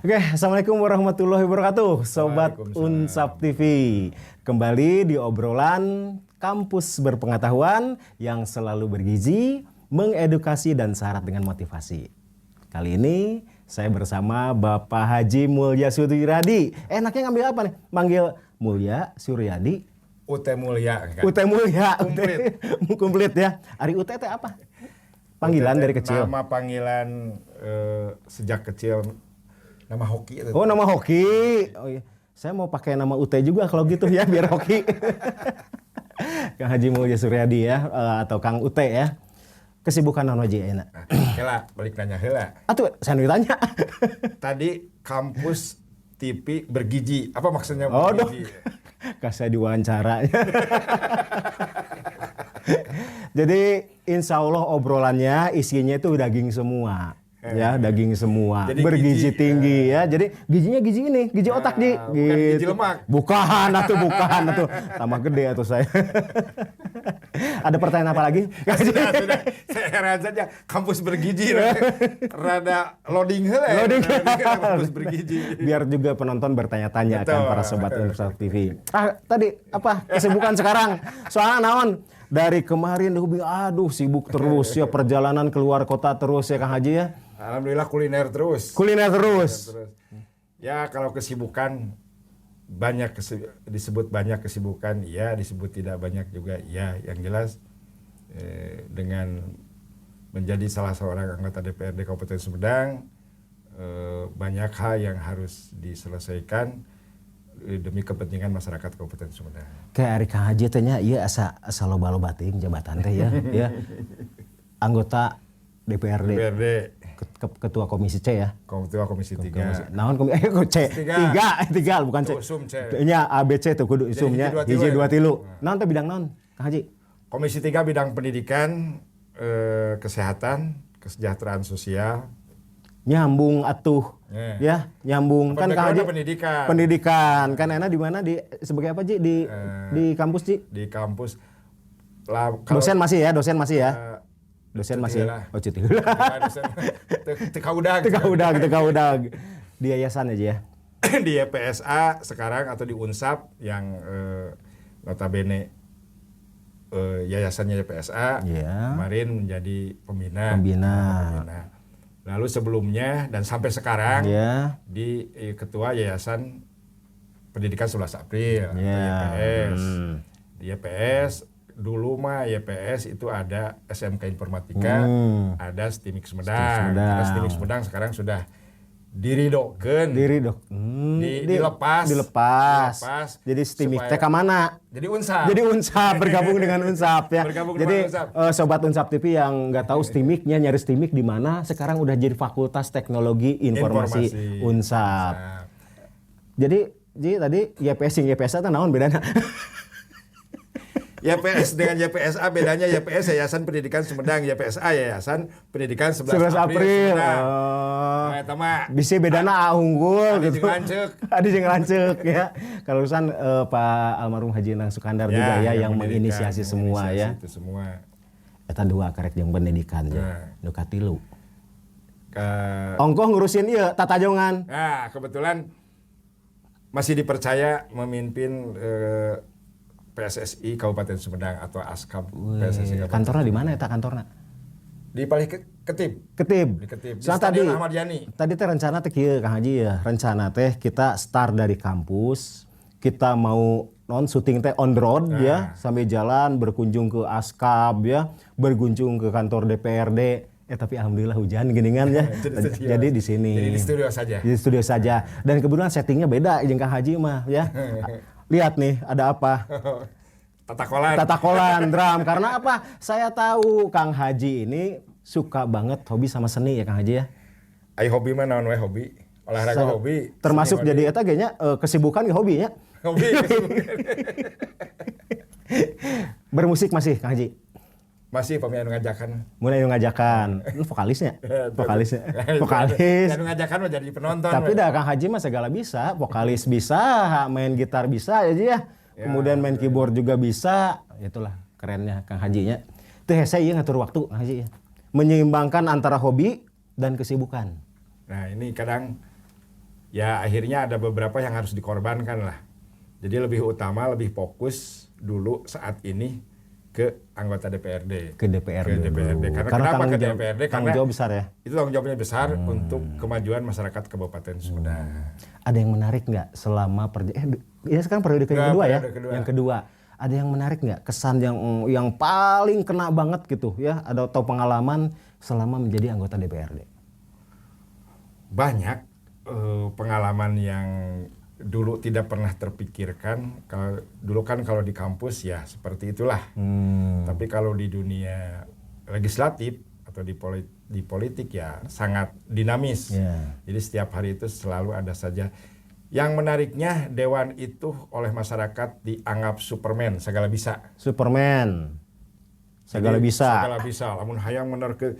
Oke, Assalamualaikum warahmatullahi wabarakatuh, Sobat Unsap TV. Kembali di obrolan kampus berpengetahuan yang selalu bergizi, mengedukasi dan syarat dengan motivasi. Kali ini saya bersama Bapak Haji Mulya Suryadi. Enaknya ngambil apa nih? Manggil Mulya Suryadi. UT Mulya. Kan? UT Mulya. Komplit. Komplit ya. Ari UT teh apa? Panggilan dari kecil. Nama panggilan sejak kecil. Nama hoki. Oh, nama hoki. Oh iya. Saya mau pakai nama UT juga kalau gitu ya, biar hoki. Kang Haji Mulya Suryadi ya, atau Kang UT ya. Kesibukan naon wae enak. Heula, balik nanya heula. Atuh, saya ditanya. Tadi kampus TV bergizi. Apa maksudnya Oh, bergizi? saya diwawancara. Jadi insya Allah obrolannya isinya itu daging semua. Ya, daging semua. Jadi bergizi gizi, tinggi ya. Jadi gizinya gizi ini, gizi otak Ji. Bukan gizi lemak. Bukan, atuh. Tambah gede atuh saya. Ada pertanyaan apa lagi? Sudah. Saya heran saja. Kampus bergizi. Rada loading heula. Loading. Kampus bergizi. Biar juga penonton bertanya-tanya kan para sobat Unsap TV. Tadi apa kesibukan sekarang? Soalnya naon? Dari kemarin aduh sibuk terus ya, perjalanan keluar kota terus ya Kang Haji ya. Alhamdulillah kuliner terus. Ya kalau kesibukan banyak disebut banyak kesibukan, ya disebut tidak banyak juga, ya yang jelas dengan menjadi salah seorang anggota DPRD Kabupaten Sumedang banyak hal yang harus diselesaikan demi kepentingan masyarakat Kabupaten Sumedang. Kayak Ari Kang Haji tanya, iya asa loba-loba ting jabatan teh ya, ya. Anggota DPRD. Ketua Komisi C ya. Ketua Komisi 3. Naon C? 3 bukan C. Sum C. Nya ABC tuh kudu sumnya hiji 2 tilu. Naon teh bidang naon Kang Haji? Komisi 3 bidang pendidikan, kesehatan, kesejahteraan sosial. Nyambung atuh. Ya, nyambung kan Kang Haji. Pendidikan. Kan enak di mana sebagai apa Ji di kampus Ji? Di kampus. Dosen masih ya. Dosen masih. Oh, cuti. Teka udag. Di yayasan aja ya. Di YPSA sekarang atau di Unsap yang notabene yayasannya YPSA. Yeah. Kemarin menjadi pembina. Lalu sebelumnya dan sampai sekarang di Ketua Yayasan Pendidikan 11 April atau YPS. Di YPS dulu mah YPS itu ada SMK Informatika, ada STIMIK Sumedang. Ada STIMIK Sumedang sekarang sudah dilepas. Jadi STIMIK teh ka mana? Jadi Unsap bergabung dengan Unsap ya. Jadi sobat Unsap TV yang nggak tahu STIMIK-nya nyari STIMIK di mana, sekarang udah jadi Fakultas Teknologi Informasi Unsap. Jadi tadi YPS yang YPS itu naon bedanya? YPS dengan YPSA bedanya, YPS Yayasan Pendidikan Sumedang, YPSA Yayasan Pendidikan 11 April. Bisa bedana unggul gitu. Adi jeung lancek ya. Kalau urusan Pak almarhum Haji Nang Sukandar juga ya yang menginisiasi semua ya. Itu semua. Eta dua karek jeung pendidikan ya. Nu katilu. Ongkoh ngurusin ieu tata jongan. Nah, kebetulan masih dipercaya memimpin PSSI Kabupaten Sumedang atau ASKAB PSSI Kabupaten. Kantornya di mana eta kantornya? Di Palih Ketib. Di Stadion Ahmad Yani. Tadi teh rencana teh kieu Kang Haji ya. Rencana teh kita start dari kampus, kita mau syuting teh on the road ya, sambil jalan berkunjung ke ASKAB ya, berkunjung ke kantor DPRD. Tapi alhamdulillah hujan geningan ya. Jadi di sini. Jadi di studio saja. Dan kebetulan settingnya beda jeung Kang Haji mah ya. Lihat nih, ada apa? Tatakolan drum. Karena apa? Saya tahu Kang Haji ini suka banget hobi sama seni ya Kang Haji ya. Ai hobi mah naon we hobi? Olahraga hobi. Termasuk jadi eta ge nya kesibukan ge hobinya. Hobi. Bermusik masih Kang Haji? Masih pemain ngajakan. Mulai ngajakan. Vokalisnya. Vokalis. Yang ngajakan mah jadi penonton. Tapi dah Kang Haji mah segala bisa. Vokalis bisa, main gitar bisa ya. Kemudian main keyboard juga bisa. Itulah kerennya Kang Hajinya. Teh saya ngatur waktu Kang Haji ya. Menyeimbangkan antara hobi dan kesibukan. Nah, ini kadang ya akhirnya ada beberapa yang harus dikorbankan lah. Jadi lebih utama, lebih fokus dulu saat ini ke anggota DPRD. Ke DPRD. Karena kenapa ke DPRD? Karena jawab besar ya. Itu tanggung jawabnya besar untuk kemajuan masyarakat Kabupaten Sumedang. Ada yang menarik nggak selama ini sekarang periode kedua ya? Yang kedua. Ada yang menarik nggak kesan yang paling kena banget gitu ya? Atau pengalaman selama menjadi anggota DPRD? Banyak pengalaman yang dulu tidak pernah terpikirkan. Dulu kan kalau di kampus ya seperti itulah. Tapi kalau di dunia legislatif atau di politik ya sangat dinamis. Jadi setiap hari itu selalu ada saja. Yang menariknya dewan itu oleh masyarakat dianggap Superman, segala bisa. Superman, segala bisa. Segala bisa. Lamun hayang bener ke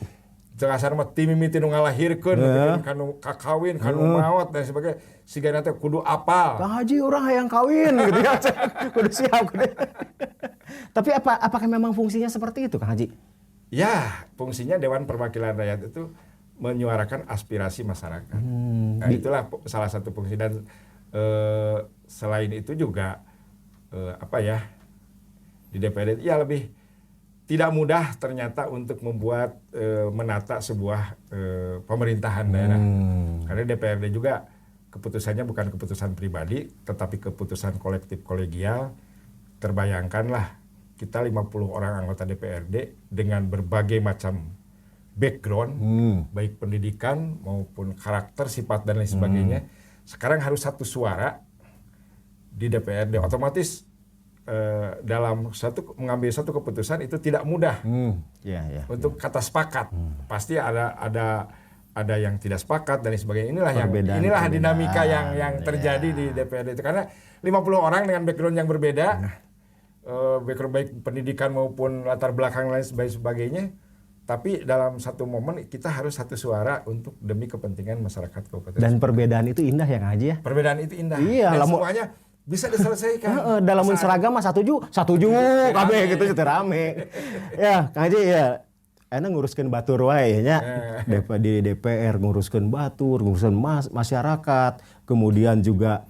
Jangan mah tim mimiti nu ngalahirkeun, kanu kakawin, kanu maot dan sebagainya. Siga nanti kudu apal. Kang Haji orang hayang kawin gitu ya. Kudu siap. Tapi apakah memang fungsinya seperti itu Kang Haji? Ya, fungsinya Dewan Perwakilan Rakyat itu menyuarakan aspirasi masyarakat. Nah, itulah salah satu fungsi dan selain itu juga di DPRD ya lebih tidak mudah ternyata untuk membuat menata sebuah pemerintahan daerah. Karena DPRD juga keputusannya bukan keputusan pribadi, tetapi keputusan kolektif kolegial. Terbayangkanlah kita 50 orang anggota DPRD dengan berbagai macam background, baik pendidikan maupun karakter, sifat dan lain sebagainya. Sekarang harus satu suara di DPRD. Otomatis dalam mengambil satu keputusan itu tidak mudah untuk kata sepakat. Pasti ada yang tidak sepakat dan sebagainya. Inilah dinamika yang terjadi di DPRD itu karena 50 orang dengan background yang berbeda, background baik pendidikan maupun latar belakang lain sebagainya. Tapi dalam satu momen kita harus satu suara untuk demi kepentingan masyarakat Kabupaten. Dan perbedaan itu indah ya Kang Haji ya? Perbedaan itu indah. Iya, dan semuanya bisa diselesaikan. Dalam seragam mah satuju kabeh gitu rame. Ya, Kang Haji ya. Enak nguruskeun batur wae nya. Di DPR nguruskeun batur, nguruskeun masyarakat, kemudian juga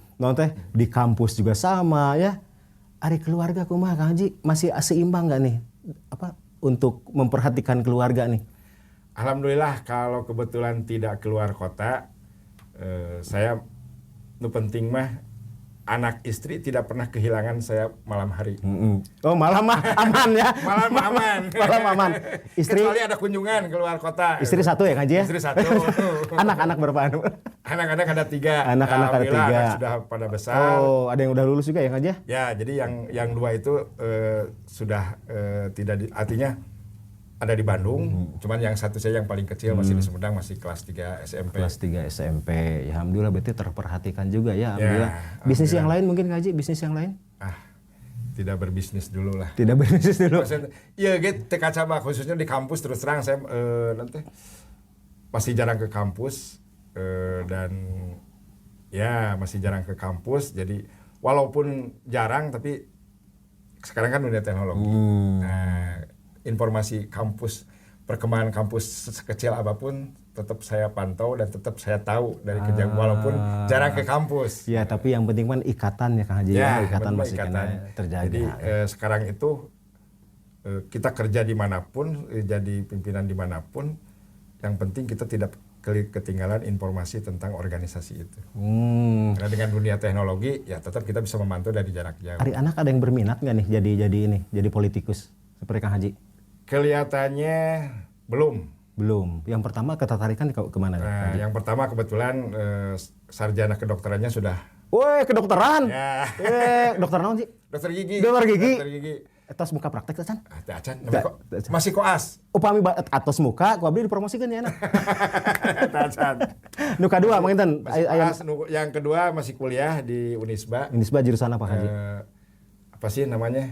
di kampus juga sama ya. Ari keluarga kumaha Kang Haji? Masih seimbang enggak nih? Untuk memperhatikan keluarga nih? Alhamdulillah kalau kebetulan tidak keluar kota, saya penting mah anak istri tidak pernah kehilangan saya malam hari. Oh malam mah aman ya? Malam aman. Malam aman. Istri kecuali ada kunjungan keluar kota. Istri satu ya Kang Haji ya? Istri satu. Anak-anak berapa? Anak-anak ada 3. Anak-anak ada 3. Anak sudah pada besar. Oh ada yang udah lulus juga ya Kang Haji? Ya jadi yang 2 itu sudah tidak artinya ada di Bandung, cuman yang satu saya yang paling kecil masih di Sumedang, masih kelas 3 SMP. Kelas 3 SMP, ya alhamdulillah berarti terperhatikan juga ya, alhamdulillah. Bisnis yang lain mungkin Kang Haji, bisnis yang lain? Tidak berbisnis dulu lah. Tidak berbisnis dulu? Iya gitu, TKCABA khususnya di kampus terus terang saya nanti masih jarang ke kampus dan ya masih jarang ke kampus, jadi walaupun jarang tapi sekarang kan dunia teknologi. Nah, informasi kampus, perkembangan kampus sekecil apapun tetap saya pantau dan tetap saya tahu dari kejauhan walaupun jarang ke kampus. Ya, tapi yang penting kan ikatan ya Kang Haji ya, ikatan masih terjaga. Jadi sekarang itu kita kerja dimanapun, jadi pimpinan dimanapun, yang penting kita tidak ketinggalan informasi tentang organisasi itu. Karena dengan dunia teknologi ya tetap kita bisa memantau dari jarak jauh. Hari anak ada yang berminat nggak nih jadi politikus seperti Kang Haji? Kelihatannya belum. Yang pertama ketertarikan kemana? Nah, yang pertama kebetulan sarjana kedokterannya sudah. Woi, kedokteran? Ya. Dokter naon sih? Dokter gigi. Dokter gigi. Dokter gigi. Atas muka praktek Acan? Acan. Masih koas. Upami atas muka, ku abdi dipromosikan ya enak. Acan. Nu kadua manginten yang kedua masih kuliah di Unisba. Unisba jurusan apa Haji? Apa sih namanya?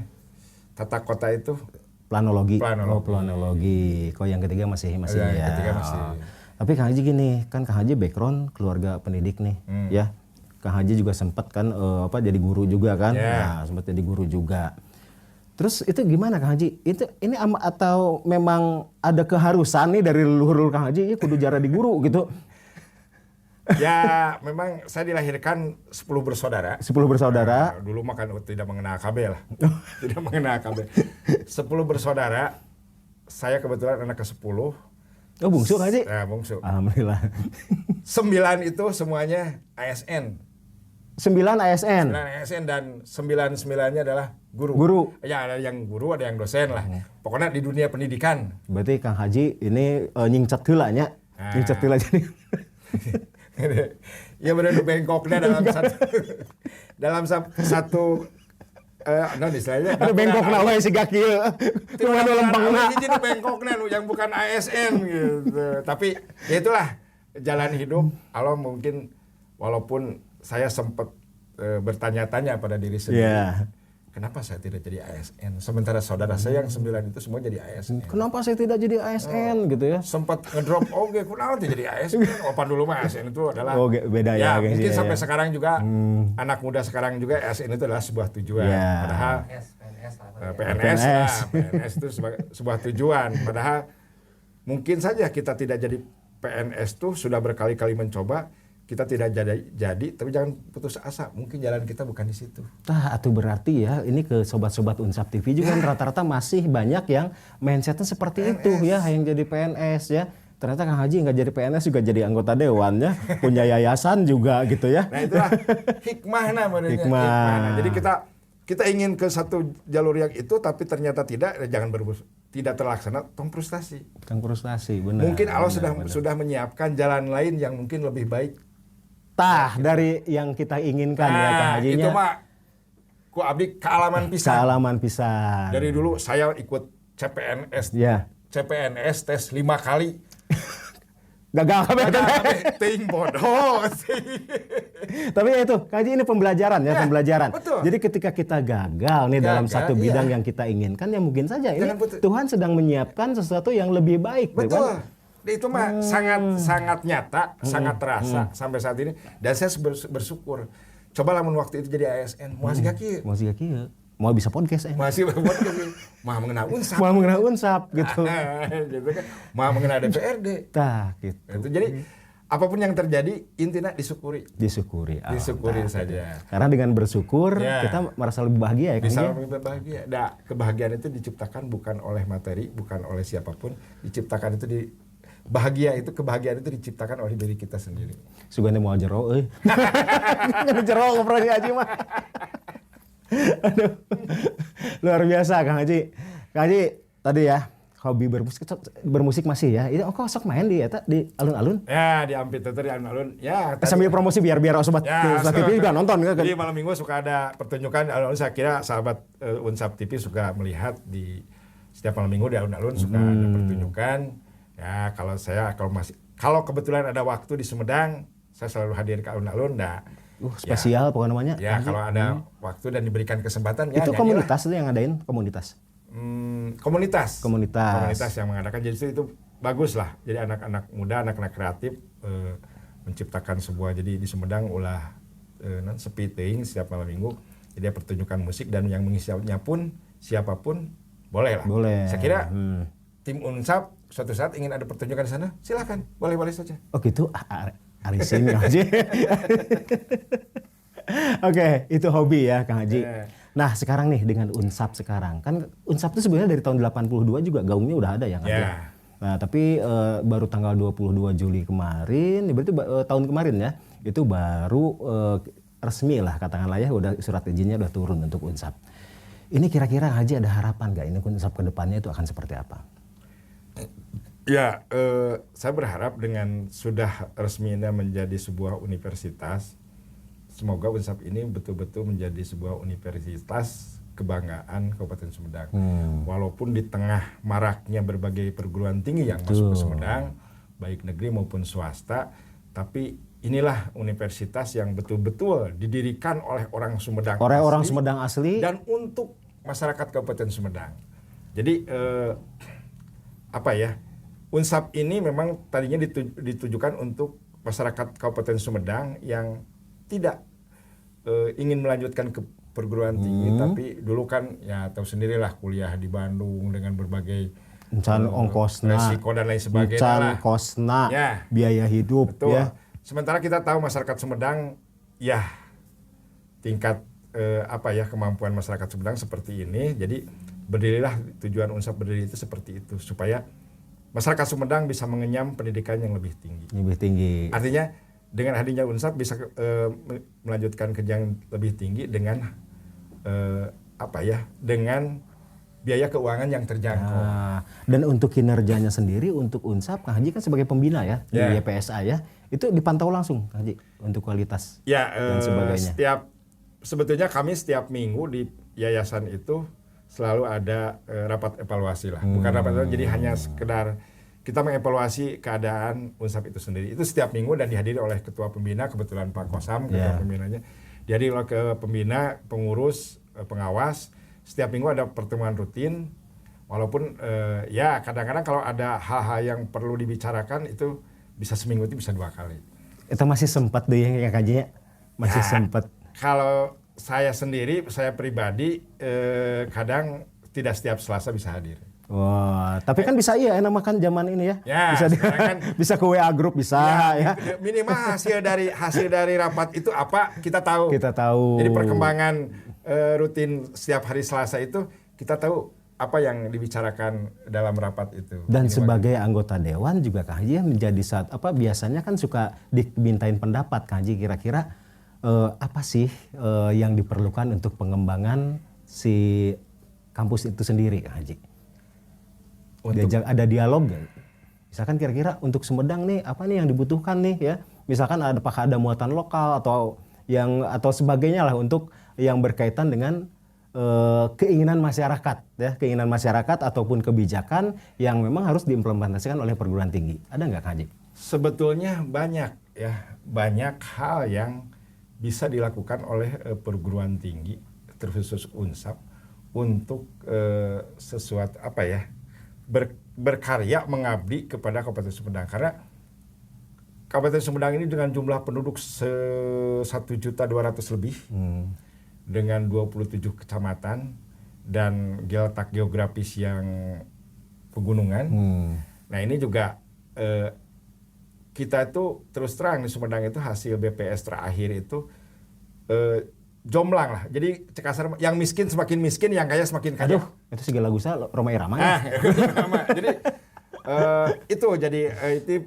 Tata kota itu planologi. Planologi. Kok yang ketiga masih ya. Yang ketiga masih. Tapi Kang Haji gini, kan Kang Haji background keluarga pendidik nih, ya. Kang Haji juga sempat kan jadi guru juga kan. Nah, sempat jadi guru juga. Terus itu gimana Kang Haji? Ini atau memang ada keharusan nih dari leluhur Kang Haji, ya kudu jara di guru gitu? Ya, memang saya dilahirkan 10 bersaudara. 10 bersaudara. Dulu mah kan tidak mengenal KB lah. Tidak mengenal KB. 10 bersaudara. Saya kebetulan anak ke-10. Oh, bungsu Kang Haji? Ya, bungsu. Alhamdulillah. 9 itu semuanya ASN. 9 ASN. 9 ASN dan 9-9-nya adalah guru. Guru. Ya, ada yang guru, ada yang dosen lah. Pokoknya di dunia pendidikan. Berarti Kang Haji ini nyingcat heula nya. Nyingcat heula jadi. Ya benar bengkoknya dalam satu istilahnya ada bengkokna we siga kieu. Cuma lempengna. Hiji nu bengkokna nu yang bukan ASN gitu. Tapi ya itulah jalan hidup. Allah mungkin walaupun saya sempat bertanya-tanya pada diri sendiri. Yeah. Kenapa saya tidak jadi ASN? Sementara saudara saya yang 9 itu semua jadi ASN. Kenapa saya tidak jadi ASN gitu ya? Sempat ngedrop, kenapa tidak jadi ASN? Opan dulu mah ASN itu adalah beda ya. Mungkin sampai sekarang juga anak muda sekarang juga ASN itu adalah sebuah tujuan. Yeah. Padahal PNS itu sebuah tujuan. Padahal mungkin saja kita tidak jadi PNS tuh sudah berkali-kali mencoba. Kita tidak jadi, tapi jangan putus asa. Mungkin jalan kita bukan di situ. Atau berarti ya, ini ke sobat-sobat Unsap TV juga kan rata-rata masih banyak yang mindsetnya seperti PNS. Itu ya, yang jadi PNS ya. Ternyata Kang Haji nggak jadi PNS juga jadi anggota dewan ya, punya yayasan juga gitu ya. Nah itulah hikmahnya Hikmah. Jadi kita ingin ke satu jalur yang itu, tapi ternyata tidak. Jangan tidak terlaksana, tong frustasi. Benar. Mungkin Allah sudah menyiapkan jalan lain yang mungkin lebih baik. Dari yang kita inginkan ya Kang Hajinya. Itu mah ku abdi kealaman pisan. Dari dulu saya ikut CPNS. Ya. CPNS tes 5 kali. Gagal ting bodoh. Tapi ya itu, Kang Haji ini pembelajaran ya, pembelajaran. Betul. Jadi ketika kita gagal nih dalam satu bidang yang kita inginkan, ya mungkin saja ini Tuhan sedang menyiapkan sesuatu yang lebih baik. Betul. Itu mah sangat nyata, sangat terasa sampai saat ini. Dan saya bersyukur. Coba lamun waktu itu jadi ASN, mau masih kaki. Mau bisa podcast Masih podcast. Mau mengenal Unsap. Mau mengenal Unsap gitu. Gitu kan. Mau mengenal DPRD. Gitu. Jadi apapun yang terjadi intinya disyukuri. Disyukuri saja. Karena dengan bersyukur kita merasa lebih bahagia ya kan. Bisa lebih bahagia. Nah, kebahagiaan itu diciptakan bukan oleh materi, bukan oleh siapapun. Diciptakan itu kebahagiaan itu diciptakan oleh diri kita sendiri. Sugane mau jero euy. Jero ngobrol Haji mah. Aduh. Luar biasa Kang Haji. Kang Haji tadi ya hobi bermusik masih ya. Ini kok sok main di alun-alun? Ya, di amphitheater di alun-alun. Ya, sambil promosi biar sobat TV juga nonton kan. Jadi malam Minggu suka ada pertunjukan alun-alun. Saya kira sahabat Unsap TV suka melihat di setiap malam Minggu di alun-alun suka ada pertunjukan. Ya, kalau kebetulan ada waktu di Sumedang, saya selalu hadir ke alun-alun. Spesial pokoknya namanya. Ya, kalau ada waktu dan diberikan kesempatan itu komunitas itu yang ngadain komunitas. Komunitas yang mengadakan, jadi itu bagus lah. Jadi anak-anak muda, anak-anak kreatif menciptakan sebuah, jadi di Sumedang ulah sepi teuing setiap malam Minggu. Jadi pertunjukan musik dan yang mengisinya pun siapapun boleh lah. Boleh. Saya kira tim Unsap suatu saat ingin ada pertunjukan di sana, silakan, boleh saja. Oh gitu, arisin aja. Oke, itu hobi ya Kang Haji. Nah sekarang nih dengan Unsap sekarang, kan Unsap itu sebenarnya dari tahun 82 juga gaungnya udah ada ya Kang Haji. Nah tapi baru tanggal 22 Juli kemarin, berarti tahun kemarin ya, itu baru resmi lah katakanlah ya, udah surat izinnya udah turun untuk Unsap. Ini kira-kira Haji ada harapan nggak ini Unsap ke depannya itu akan seperti apa? Ya, saya berharap dengan sudah resminya menjadi sebuah universitas, semoga Unsap ini betul-betul menjadi sebuah universitas kebanggaan Kabupaten Sumedang. Walaupun di tengah maraknya berbagai perguruan tinggi yang masuk ke Sumedang, baik negeri maupun swasta, tapi inilah universitas yang betul-betul didirikan oleh orang Sumedang asli dan untuk masyarakat Kabupaten Sumedang. Jadi Unsap ini memang tadinya ditujukan untuk masyarakat Kabupaten Sumedang yang tidak ingin melanjutkan ke perguruan tinggi, tapi dulu kan ya tahu sendirilah kuliah di Bandung dengan berbagai ongkosna, resiko dan lain sebagainya. Kosna, biaya hidup. Betul. Ya. Sementara kita tahu masyarakat Sumedang, ya tingkat kemampuan masyarakat Sumedang seperti ini. Jadi berdirilah, tujuan UNSAP berdiri itu seperti itu, supaya masyarakat Sumedang bisa mengenyam pendidikan yang lebih tinggi. Lebih tinggi. Artinya dengan hadirnya UNSAP bisa melanjutkan ke yang lebih tinggi dengan dengan biaya keuangan yang terjangkau. Dan untuk kinerjanya sendiri untuk UNSAP, Kang Haji kan sebagai pembina ya di YPSA ya, itu dipantau langsung Kang Haji untuk kualitas dan sebagainya. Sebetulnya kami setiap minggu di yayasan itu selalu ada rapat evaluasi lah. Bukan rapat evaluasi, jadi hanya sekedar kita mengevaluasi keadaan UNSAP itu sendiri. Itu setiap minggu dan dihadiri oleh ketua pembina, kebetulan Pak Kosam, ketua pembinanya. Dihadiri oleh pembina, pengurus, pengawas. Setiap minggu ada pertemuan rutin, walaupun kadang-kadang kalau ada hal-hal yang perlu dibicarakan itu bisa seminggu itu bisa 2 kali. Itu masih sempat deh yang kajinya? Masih sempat. Kalau saya sendiri, saya pribadi kadang tidak setiap Selasa bisa hadir. Wah, tapi kan bisa makan zaman ini ya. Bisa kan, bisa ke WA grup bisa ya. Minimal hasil dari rapat itu apa kita tahu. Kita tahu. Jadi perkembangan rutin setiap hari Selasa itu kita tahu apa yang dibicarakan dalam rapat itu. Dan sebagai anggota dewan juga Kang Haji menjadi biasanya kan suka dimintain pendapat Kang Haji, kira-kira apa sih yang diperlukan untuk pengembangan si kampus itu sendiri Kang Haji? Ada dialog gak? Misalkan kira-kira untuk Sumedang nih apa nih yang dibutuhkan nih ya? Misalkan apakah ada muatan lokal atau sebagainya lah untuk yang berkaitan dengan keinginan masyarakat ya, keinginan masyarakat ataupun kebijakan yang memang harus diimplementasikan oleh perguruan tinggi. Ada nggak Kang Haji? Sebetulnya banyak hal yang bisa dilakukan oleh perguruan tinggi, terkhusus UNSAP untuk sesuatu berkarya mengabdi kepada Kabupaten Sumedang, karena Kabupaten Sumedang ini dengan jumlah penduduk 1.200.000 lebih, dengan 27 kecamatan dan letak geografis yang pegunungan. Nah ini juga kita itu terus terang di Sumedang itu hasil BPS terakhir itu jomplang lah. Jadi cekasar, yang miskin semakin miskin, yang kaya semakin kaya. Aduh, itu segala gusa Roma Irama ya. Jadi itu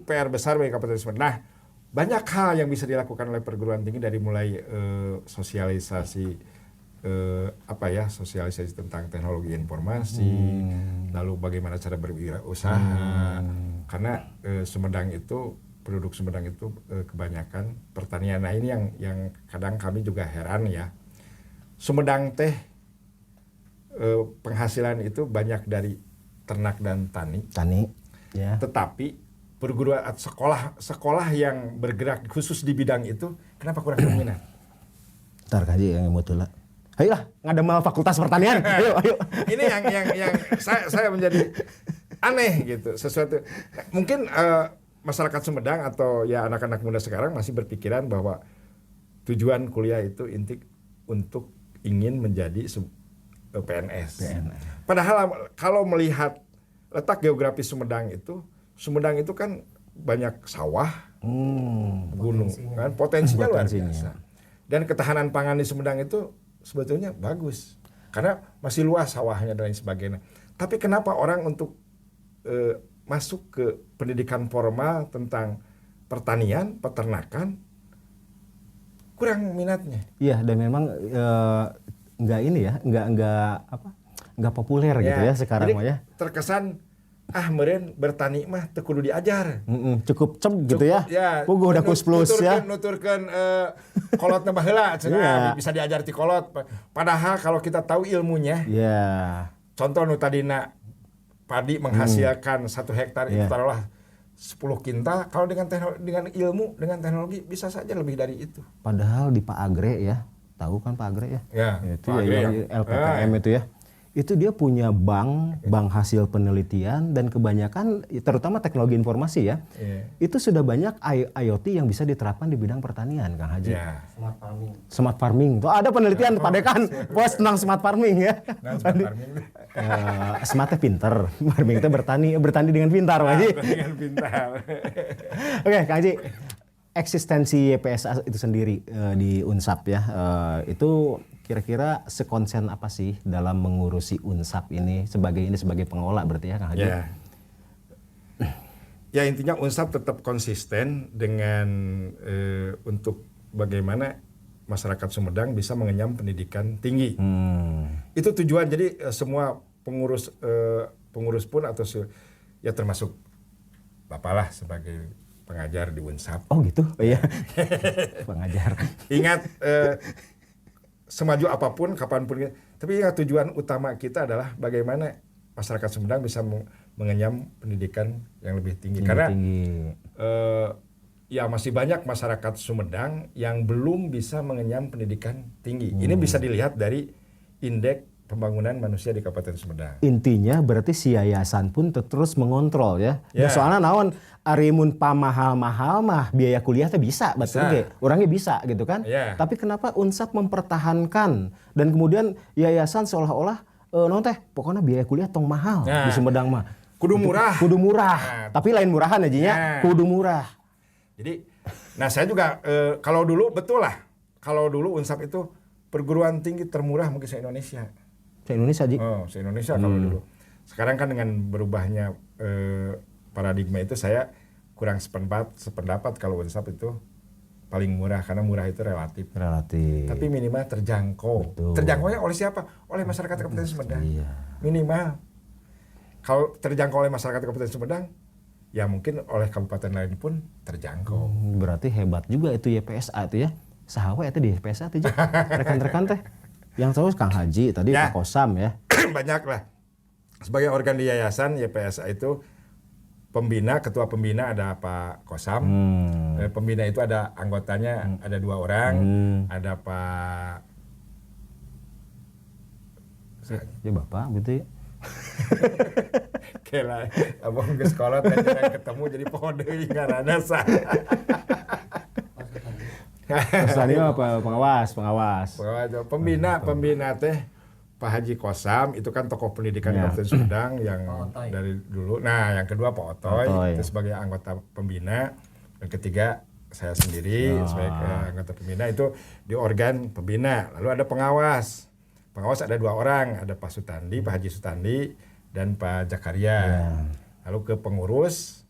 PR besar bagi Kabupaten Sumedang. Nah, banyak hal yang bisa dilakukan oleh perguruan tinggi, dari mulai sosialisasi sosialisasi tentang teknologi informasi, lalu bagaimana cara berwirausaha. Karena penduduk Sumedang itu kebanyakan pertanian. Nah ini yang kadang kami juga heran ya. Sumedang penghasilan itu banyak dari ternak dan tani. Ya. Tetapi perguruan sekolah yang bergerak khusus di bidang itu kenapa kurang dominan? Ntar Haji yang mutulah. Ayolah, ngadamal fakultas pertanian. Ayo. Ini yang saya menjadi aneh gitu. Sesuatu mungkin masyarakat Sumedang atau ya anak-anak muda sekarang masih berpikiran bahwa tujuan kuliah itu untuk ingin menjadi PNS. Padahal kalau melihat letak geografis Sumedang itu kan banyak sawah, gunung, kan potensinya luar biasa. Dan ketahanan pangan di Sumedang itu sebetulnya bagus karena masih luas sawahnya dan lain sebagainya. Tapi kenapa orang untuk masuk ke pendidikan formal tentang pertanian, peternakan kurang minatnya? Iya, dan memang nggak populer gitu ya sekarang mah ya. Terkesan meureun bertani mah teu kudu diajar. Cukup gitu ya. Puguh udah plus ya. Nuturkeun kolotna baheula cenah bisa diajar ti kolot. Padahal kalau kita tahu ilmunya. Contoh nu tadina padi menghasilkan 1 hektar itu taruhlah 10 kintal, kalau dengan ilmu, dengan teknologi bisa saja lebih dari itu. Padahal di Pak Agre ya, tahu kan Pak Agre ya? Itu Pak Agre LPPM itu ya. Itu dia punya bank hasil penelitian, dan kebanyakan terutama teknologi informasi ya. Itu sudah banyak IoT yang bisa diterapkan di bidang pertanian Kang Haji. Smart farming. Tuh ada penelitian padekan bos tentang smart farming ya. Smartnya pinter, farming itu bertani dengan pintar Kang Haji. Dengan pintar. Oke Kang Haji. eksistensi YPSA itu sendiri di Unsap ya, itu kira-kira sekonsen apa sih dalam mengurusi Unsap ini sebagai pengelola berarti ya Kang Haji? Ya. Ya intinya Unsap tetap konsisten dengan untuk bagaimana masyarakat Sumedang bisa mengenyam pendidikan tinggi. Itu tujuan. Jadi semua pengurus pun atau ya termasuk Bapak lah sebagai pengajar di Unsap. Oh gitu, iya. Pengajar. Ingat semaju apapun, kapanpun. Tapi ingat tujuan utama kita adalah bagaimana masyarakat Sumedang bisa mengenyam pendidikan yang lebih tinggi. Karena ya masih banyak masyarakat Sumedang yang belum bisa mengenyam pendidikan tinggi. Ini bisa dilihat dari indeks pembangunan manusia di Kabupaten Sumedang. Intinya berarti si yayasan pun terus mengontrol ya. Ya soalnya naon arimun pamahal-mahal mah biaya kuliah teh bisa, betul ge. Orangnya bisa gitu kan. Ya. Tapi kenapa Unsap mempertahankan dan kemudian yayasan seolah-olah non teh pokoknya biaya kuliah tong mahal di Sumedang mah. Kudu murah. Kudu murah. Tapi lain murahan aja ya. Kudu murah. Jadi saya juga kalau dulu betul lah. Kalau dulu Unsap itu perguruan tinggi termurah mungkin se-Indonesia. Se-Indonesia, Ji? Oh, se-Indonesia kalau dulu. Sekarang kan dengan berubahnya paradigma itu saya kurang sependapat kalau Unsap itu paling murah. Karena murah itu relatif. Tapi minimal terjangkau. Betul. Terjangkaunya oleh siapa? Oleh masyarakat Kabupaten Sumedang. Iya. Minimal. Kalau terjangkau oleh masyarakat Kabupaten Sumedang, ya mungkin oleh kabupaten lain pun terjangkau. Berarti hebat juga itu YPSA itu ya. Sahawa itu di YPSA itu, rekan-rekan teh. Yang tahu Kang Haji tadi Ya. Pak Kosam ya. Banyak lah. Sebagai organ di yayasan YPSA itu ketua pembina ada Pak Kosam. Pembina itu ada anggotanya ada 2 orang. Ada Pak Ya Bapak gitu ya. Kela abang geus kolot dan ketemu jadi pohon deui ngaranna sah. Pesannya apa? Pengawas. Pembina teh Pak Haji Kosam itu kan tokoh pendidikan Kabupaten Sumedang yang dari dulu. Nah, yang kedua Pak Otoy itu sebagai anggota pembina. Yang ketiga saya sendiri sebagai anggota pembina itu di organ pembina. Lalu ada pengawas. Pengawas ada 2 orang, ada Pak Sutandi, Pak Haji Sutandi dan Pak Jakaria. Lalu ke pengurus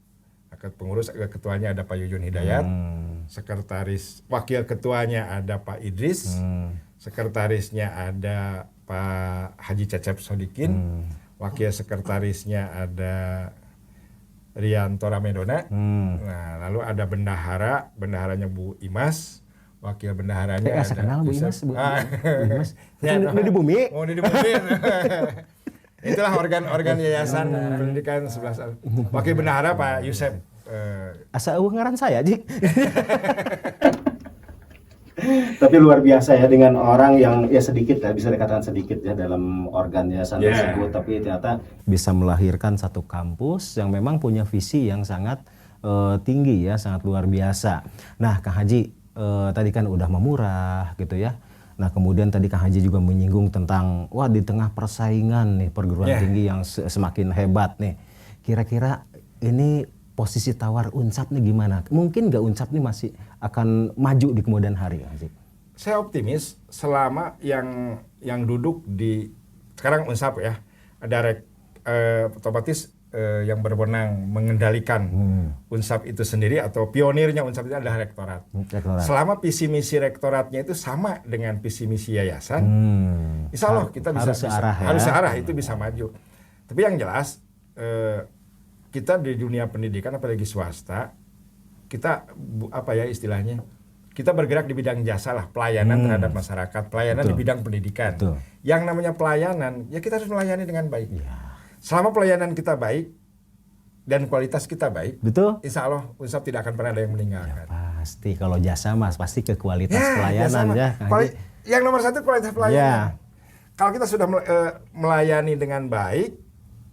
ketuanya ada Pak Yuyun Hidayat. Wakil ketuanya ada Pak Idris, sekretarisnya ada Pak Haji Cecep Sodikin, wakil sekretarisnya ada Rianto Ramedona. Nah, lalu ada bendaharanya Bu Imas, wakil bendaharanya ada kenal Bu Imas, Bu Imas. Ya, di bumi. Oh, di bumi. Itulah organ yayasan pendidikan 11. Wakil bendahara Pak Yusef. Asa ngaran saya, Ji. Tapi luar biasa ya dengan orang yang ya sedikit ya bisa dikatakan sedikit ya dalam organ yayasan tersebut, tapi ternyata bisa melahirkan satu kampus yang memang punya visi yang sangat tinggi ya, sangat luar biasa. Nah, Kang Haji tadi kan udah memurah gitu ya. Nah, kemudian tadi Kang Haji juga menyinggung tentang di tengah persaingan nih perguruan tinggi yang semakin hebat nih. Kira-kira ini posisi tawar Unsap nih gimana? Mungkin nggak Unsap nih masih akan maju di kemudian hari, Kang Haji? Saya optimis selama yang duduk di sekarang Unsap ya, ada otomatis yang berwenang mengendalikan Unsap itu sendiri atau pionirnya Unsap itu adalah rektorat. Selama visi misi rektoratnya itu sama dengan visi misi yayasan, insya Allah kita bisa harus searah itu bisa maju. Tapi yang jelas kita di dunia pendidikan apalagi swasta, kita istilahnya kita bergerak di bidang jasa lah, pelayanan terhadap masyarakat, pelayanan di bidang pendidikan. Yang namanya pelayanan ya kita harus melayani dengan baik. Selama pelayanan kita baik dan kualitas kita baik, insya Allah Unsap tidak akan pernah ada yang meninggalkan. Pasti kalau jasa mas pasti ke kualitas pelayanan ya. Yang nomor 1 kualitas pelayanan. Kalau kita sudah melayani dengan baik,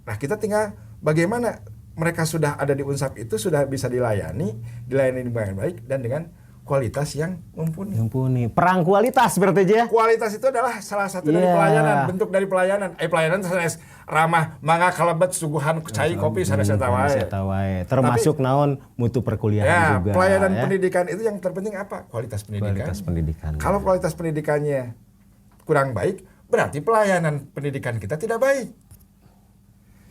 nah kita tinggal bagaimana mereka sudah ada di Unsap itu sudah bisa dilayani dengan baik dan dengan kualitas yang mumpuni. Mumpuni. Perang kualitas berarti aja ya? Kualitas itu adalah salah satu dari pelayanan, bentuk dari pelayanan. Pelayanan sanes ramah mangga kalebet suguhan cai kopi sanes eta wae. Termasuk naon mutu perkuliahan juga. Pelayanan pendidikan itu yang terpenting apa? Kualitas pendidikan. Kualitas pendidikan. Kalau kualitas pendidikannya kurang baik, berarti pelayanan pendidikan kita tidak baik.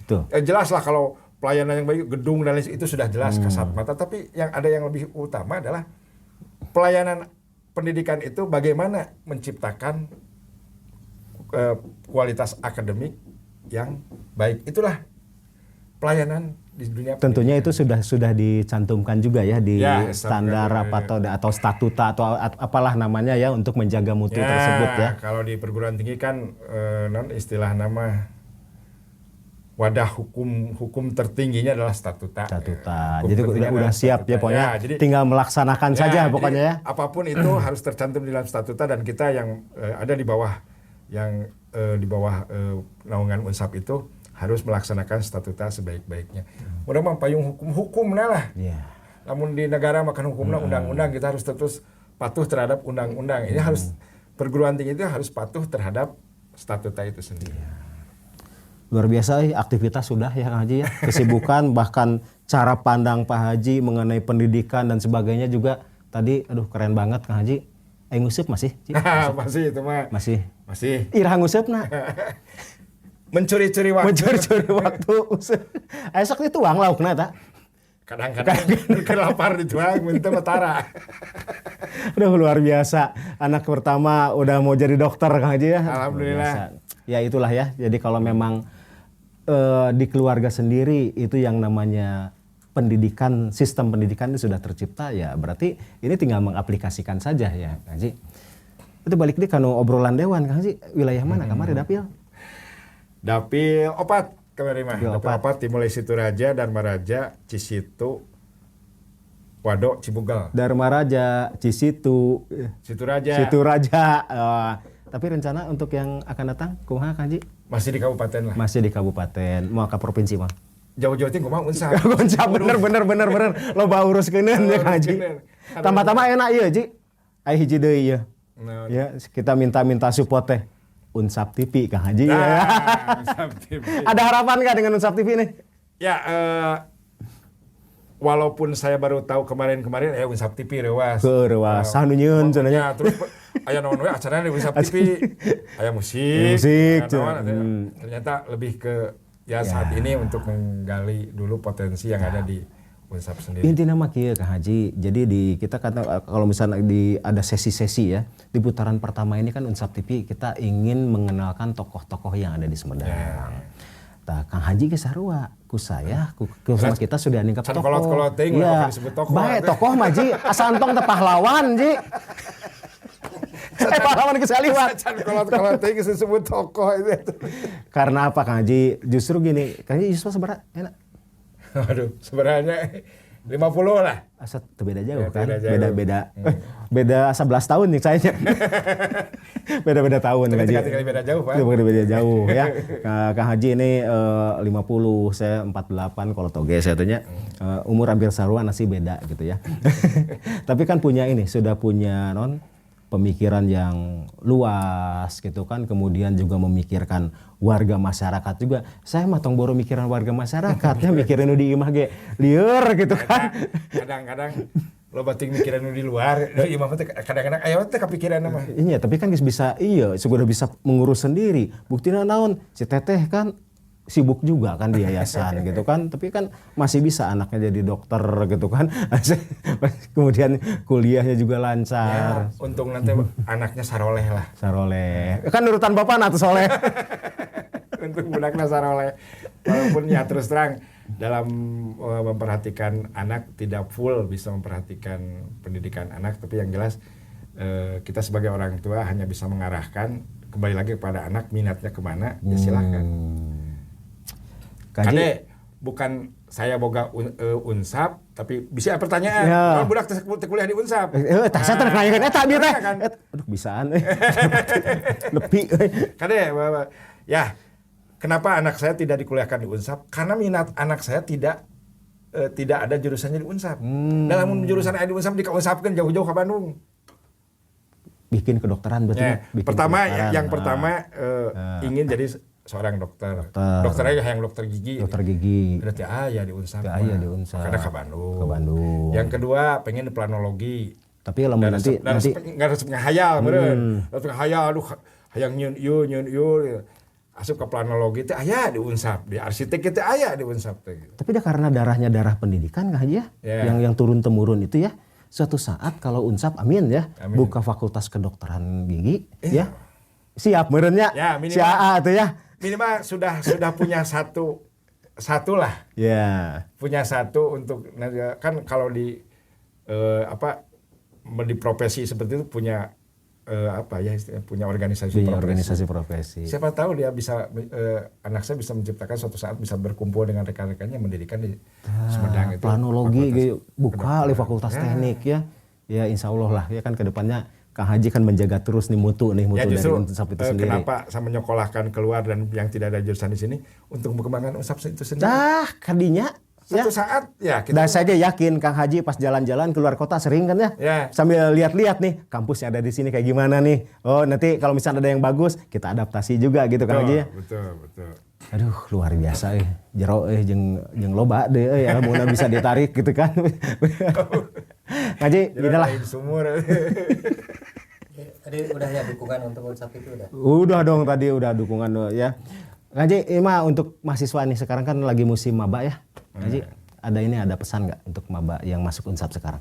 Betul. Jelas lah kalau pelayanan yang baik, gedung dan lain itu sudah jelas kasat mata. Tapi yang ada yang lebih utama adalah pelayanan pendidikan itu bagaimana menciptakan kualitas akademik yang baik. Itulah pelayanan di dunia. Tentunya itu sudah dicantumkan juga ya di standar atau statuta atau apalah namanya ya untuk menjaga mutu tersebut ya. Kalau di perguruan tinggi kan istilah nama wadah hukum tertingginya adalah statuta. Jadi udah siap ya pokoknya. Jadi tinggal melaksanakan saja pokoknya ya. Apapun itu harus tercantum di dalam statuta dan kita yang ada di bawah naungan Unsap itu harus melaksanakan statuta sebaik-baiknya. Mudah-mudahan payung hukumnya lah. Namun di negara makan hukumnya undang-undang, kita harus terus patuh terhadap undang-undang. Ini harus perguruan tinggi itu harus patuh terhadap statuta itu sendiri. Luar biasa aktivitas sudah ya Kang Haji ya. Kesibukan bahkan cara pandang Pak Haji mengenai pendidikan dan sebagainya juga tadi keren banget Kang Haji. Ngusep masih? Masih itu mah. Masih. Irah ngusepna. Mencuri-curi waktu. Esok itu uang laukna ta? Kadang-kadang kelapar dituang minta matara. Luar biasa. Anak pertama udah mau jadi dokter Kang Haji ya. Alhamdulillah. Ya itulah ya. Jadi kalau memang di keluarga sendiri itu yang namanya pendidikan, sistem pendidikan itu sudah tercipta ya berarti ini tinggal mengaplikasikan saja ya Kang Haji. Itu balik deh kanu obrolan dewan Kang Haji, wilayah mana kamari dapil? Dapil Opat kemarin mah. Dapil Opat dimulai Situraja, Dharmaraja, Cisitu, Wadok, Cibugal. Dharmaraja, Cisitu, Situraja. Tapi rencana untuk yang akan datang kumaha Kang Haji? Masih di kabupaten lah. Masih di kabupaten, mau ke provinsi mah. Jauh-jauh ting kumaha Unsap. Unsap bener. Lo bawa uruskeun ya Kang Haji. Tambah-tambah enak ieu Ji. Aya hiji deui ieu. Ya, kita minta support teh. Unsap TV Kang Haji. Unsap TV. Ada harapan nggak dengan Unsap TV nih? Ya, walaupun saya baru tahu kemarin-kemarin Unsap TV rewas. Sanu nyieun cenanya. Terus aya naon we acarana di Unsap TV. Aya musik. Ternyata lebih ke saat ini untuk menggali dulu potensi yang ada di Unsap sendiri. Intinya mah kieu Kang Haji. Jadi kita kata kalau misalnya ada sesi-sesi ya, di putaran pertama ini kan Unsap TV kita ingin mengenalkan tokoh-tokoh yang ada di Sumedang. Tah Kang Haji ge sarua ku saya ku sama kita sudah ningkap tokoh. Kolot-kolot teuing mah disebut tokoh. Bae tokoh mah Ji, asa entong teh pahlawan Ji. Pahlawan kesaliwat. Kolot-kolot teuing disebut tokoh itu. Karena apa Kang Haji? Justru gini, Kang Haji justru sebenarnya enak. Waduh, sebenarnya 50 lah. Asa beda jauh kan? Beda 11 tahun nih saya. Beda tahun Kang Haji. Beda jauh, Pak. Beda jauh ya. Kang Haji ini 50, saya 48 kalau toge saya tanya. Umur hampir sarua nasi beda gitu ya. Tapi kan sudah punya pemikiran yang luas gitu kan, kemudian juga memikirkan warga masyarakat juga. Saya mah tong boro mikiran warga masyarakat ya, mikirin di imah ge lieur gitu kan. Kadang-kadang lo batik mikiran di luar, imah teh kadang-kadang aya teh kepikiran mah. Iya, tapi kan bisa sudah bisa mengurus sendiri. Buktinya naon? Si Teteh kan sibuk juga kan di yayasan gitu kan, tapi kan masih bisa anaknya jadi dokter gitu kan. Kemudian kuliahnya juga lancar. Ya, untung nanti anaknya saroleh lah. Saroleh. Kan urutan bapak atuh soleh. Untuk budaknya saroleh. Walaupun ya terus terang dalam memperhatikan anak tidak full bisa memperhatikan pendidikan anak, tapi yang jelas kita sebagai orang tua hanya bisa mengarahkan kembali lagi kepada anak minatnya kemana, ya silakan. Kade bukan saya boga Unsap, tapi bisa pertanyaan. Kalau budak kuliah di Unsap. Saya terkenalkan eta dia teh. Aduh bisaan Lebih. Kade ya kenapa anak saya tidak dikuliahkan di Unsap? Karena minat anak saya tidak tidak ada jurusannya di Unsap. Dalam jurusan di Unsap dikaunsapkeun jauh-jauh ke Bandung. Bikin kedokteran berarti. Ya, yang pertama ingin jadi seorang dokter. Dokternya yang dokter gigi. Dokter gigi. Berarti aya di Unsap. Aya di Unsap. Karena ke Bandung. Yang kedua pengen di planologi. Tapi lamun nanti nggak resep ngahayal meureun. Resep ngahayal aduh hayang nyieun ieu. Asup ke planologi teh aya di Unsap, di arsitek teh aya di Unsap teh. Tapi dah karena darahnya darah pendidikan Kang Haji ya. Yang turun temurun itu ya. Suatu saat kalau Unsap amin ya, buka fakultas kedokteran gigi ya. Siap meureunnya. Ya, minimal, si AA tuh ya. Minimal sudah punya satu lah. Ya. Punya satu untuk kan kalau di di profesi seperti itu punya punya organisasi profesi. Siapa tahu dia bisa anak saya bisa menciptakan suatu saat bisa berkumpul dengan rekan-rekannya mendirikan di Sumedang itu. Planologi buka di fakultas teknik ya. Ya insya Allah lah ya kan kedepannya Kang Haji kan menjaga terus nih mutu dari Unsap itu sendiri. Kenapa saya menyekolahkan keluar dan yang tidak ada jurusan di sini untuk mengembangkan Unsap itu sendiri. Kadinya Satu saat ya kita. Dan saya yakin Kang Haji pas jalan-jalan keluar kota sering kan ya. Sambil lihat-lihat nih kampus yang ada di sini kayak gimana nih. Oh nanti kalau misalnya ada yang bagus kita adaptasi juga gitu Kang Haji ya. Betul. Aduh luar biasa jero jeung loba deh alhamdulillah bisa ditarik gitu kan. Kang Haji inilah. Sumur. Tadi udah ya dukungan untuk Unsap itu udah. Udah dong tadi udah dukungan ya. Kang Haji untuk mahasiswa nih sekarang kan lagi musim maba ya. Haji, ada pesan nggak untuk maba yang masuk Unsap sekarang?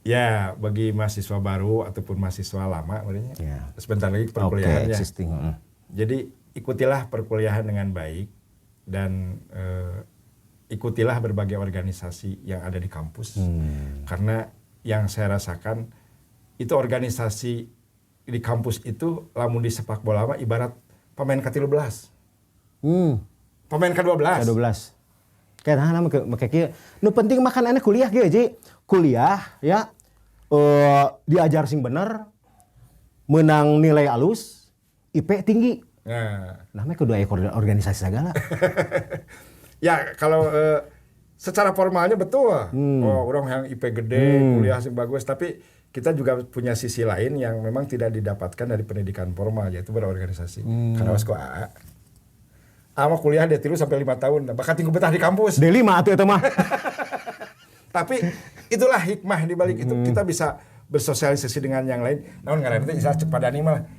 Ya, bagi mahasiswa baru ataupun mahasiswa lama, sebentar lagi perkuliahannya. Jadi ikutilah perkuliahan dengan baik dan ikutilah berbagai organisasi yang ada di kampus. Karena yang saya rasakan itu organisasi di kampus itu lamun di sepak bola mah ibarat pemain ke-13. Pemain ke-12. Karena makanya nu penting makan enak kuliah gitu Ji. Kuliah ya diajar sing bener, menang nilai alus, IP tinggi. Namanya kedua ekor organisasi segala. Ya kalau secara formalnya betul. Orang yang IP gede, kuliah sing bagus, tapi kita juga punya sisi lain yang memang tidak didapatkan dari pendidikan formal yaitu berorganisasi. Karena wasko AA. Ama kuliah dia 3 sampai 5 tahun, bahkan tinggal betah di kampus. D5 atuh eta mah. Tapi itulah hikmah di balik itu kita bisa bersosialisasi dengan yang lain. Naon ngaranna teh istilah cepadani mah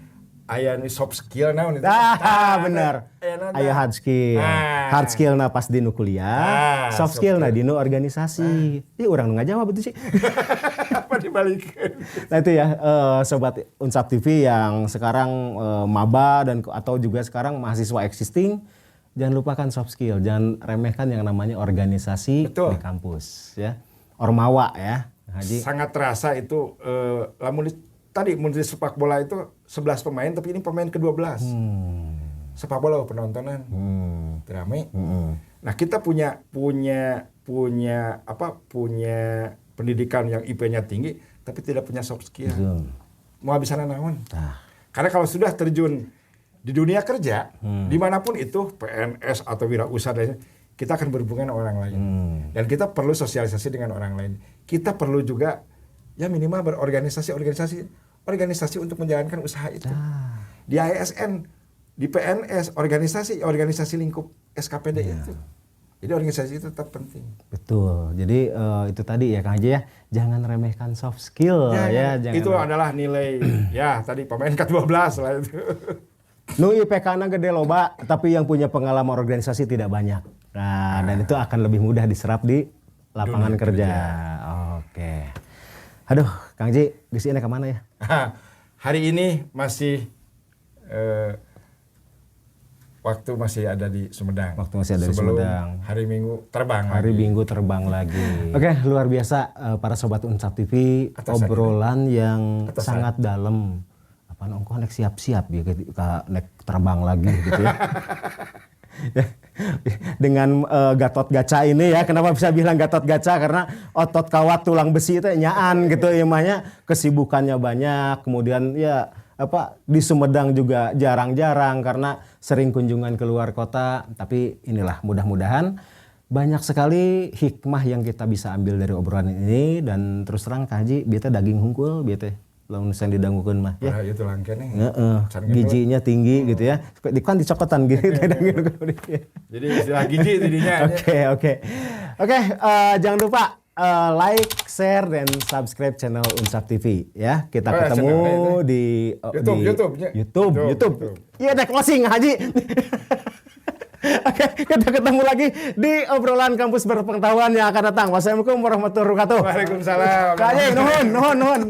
aya ni soft skill naon itu. Bener. Aya hard skill. Hard skill na pas di nu kuliah, soft skill na di nu organisasi. Ih urang nu ngajawab betul sih. Apa dibalikin? Nah itu ya sobat Unsap TV yang sekarang maba dan atau juga sekarang mahasiswa existing. Jangan lupakan soft skill, jangan remehkan yang namanya organisasi di kampus ya. Ormawa ya, Haji. Sangat terasa itu lamun tadi di sepak bola itu 11 pemain tapi ini pemain ke-12. Sepak bola penontonan. Rame. Nah, kita punya pendidikan yang IP-nya tinggi tapi tidak punya soft skill. Mau bisa naon? Karena kalau sudah terjun di dunia kerja, dimanapun itu PNS atau wirausaha, kita akan berhubungan dengan orang lain. Dan kita perlu sosialisasi dengan orang lain. Kita perlu juga ya minimal berorganisasi untuk menjalankan usaha itu. Di ASN, di PNS, organisasi lingkup SKPD itu. Jadi organisasi itu tetap penting. Betul. Jadi itu tadi ya Kang Haji ya, jangan remehkan soft skill ya. Jangan itu adalah nilai ya tadi pemain ke-12 lah itu. Nu IPK-na gede loba, tapi yang punya pengalaman organisasi tidak banyak. Nah, dan itu akan lebih mudah diserap di lapangan kerja. Oke. Aduh, Kang Ji, di sini kemana ya? Hari ini masih waktu masih ada di Sumedang. Sebelum hari Minggu terbang lagi. Oke, luar biasa para sobat Unsap TV, obrolan yang sangat dalam. Nongko nek siap-siap ya nek terbang lagi gitu ya. Dengan Gatot Gaca ini ya, kenapa bisa bilang Gatot Gaca karena otot kawat tulang besi itu nyaan gitu ya mahnya, kesibukannya banyak, kemudian ya di Sumedang juga jarang-jarang karena sering kunjungan keluar kota, tapi inilah mudah-mudahan banyak sekali hikmah yang kita bisa ambil dari obrolan ini, dan terus terang Kak Haji, bieta daging hungkul, bieta lamun sen didangukeun mah ya. Itu langkene. Gizinya tinggi gitu ya. Kan dicokotan gitu daging. Jadi istilah gizi tidinya. Oke, jangan lupa like, share, dan subscribe channel Unsap TV ya. Kita ketemu di YouTube. Iya, deh closing Haji. Oke, kita ketemu lagi di obrolan kampus berpengetahuan yang akan datang. Wassalamualaikum warahmatullahi wabarakatuh. Waalaikumsalam. Kak Haji, nuhun.